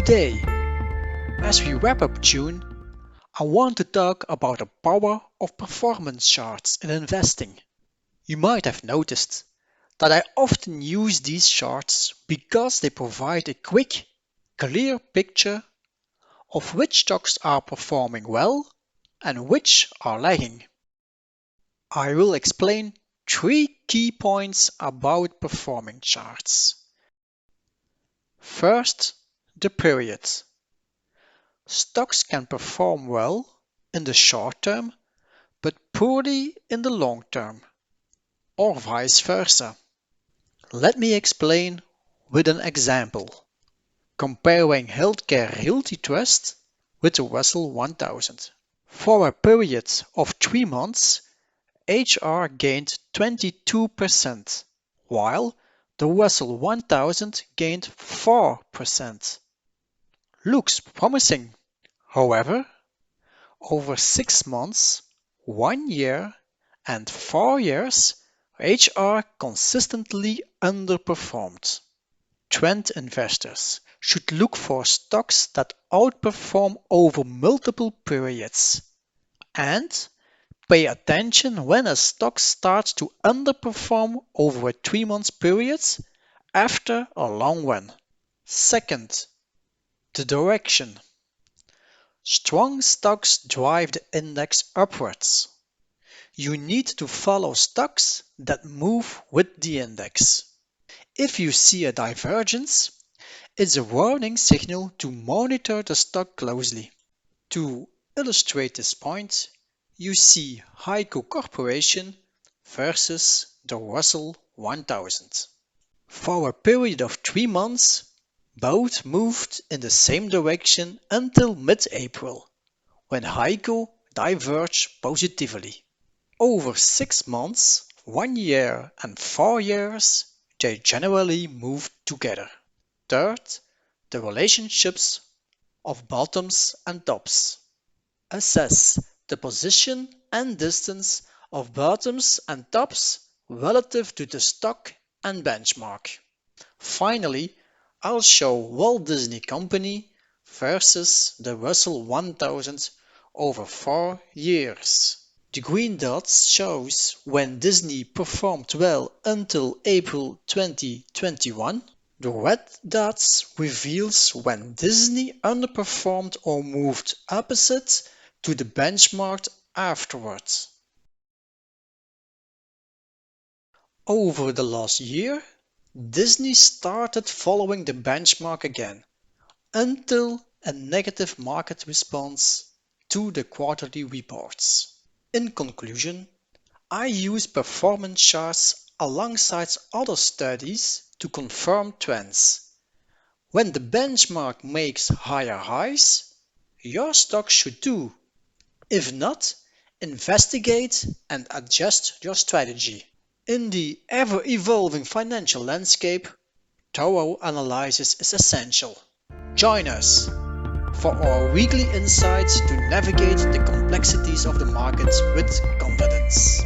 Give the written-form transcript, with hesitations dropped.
Today, as we wrap up June, I want to talk about the power of performance charts in investing. You might have noticed that I often use these charts because they provide a quick, clear picture of which stocks are performing well and which are lagging. I will explain three key points about performing charts. First, the period. Stocks can perform well in the short term, but poorly in the long term, or vice versa. Let me explain with an example, comparing Healthcare Realty Trust with the Russell 1000. For a period of 3 months, HR gained 22%, while the Russell 1000 gained 4%. Looks promising. However, over 6 months, 1 year, and 4 years, HR consistently underperformed. Trend investors should look for stocks that outperform over multiple periods and pay attention when a stock starts to underperform over a 3-month period after a long run. Second, the direction. Strong stocks drive the index upwards. You need to follow stocks that move with the index. If you see a divergence, it's a warning signal to monitor the stock closely. To illustrate this point, you see Heico Corporation versus the Russell 1000. For a period of 3 months, both moved in the same direction until mid-April, when Heico diverged positively. Over 6 months, 1 year, and 4 years, they generally moved together. Third, the relationships of bottoms and tops. Assess the position and distance of bottoms and tops relative to the stock and benchmark. Finally, I'll show Walt Disney Company versus the Russell 1000 over 4 years. The green dots shows when Disney performed well until April 2021. The red dots reveals when Disney underperformed or moved opposite to the benchmark afterwards. Over the last year, Disney started following the benchmark again, until a negative market response to the quarterly reports. In conclusion, I use performance charts alongside other studies to confirm trends. When the benchmark makes higher highs, your stock should too. If not, investigate and adjust your strategy. In the ever-evolving financial landscape, thorough analysis is essential. Join us for our weekly insights to navigate the complexities of the markets with confidence.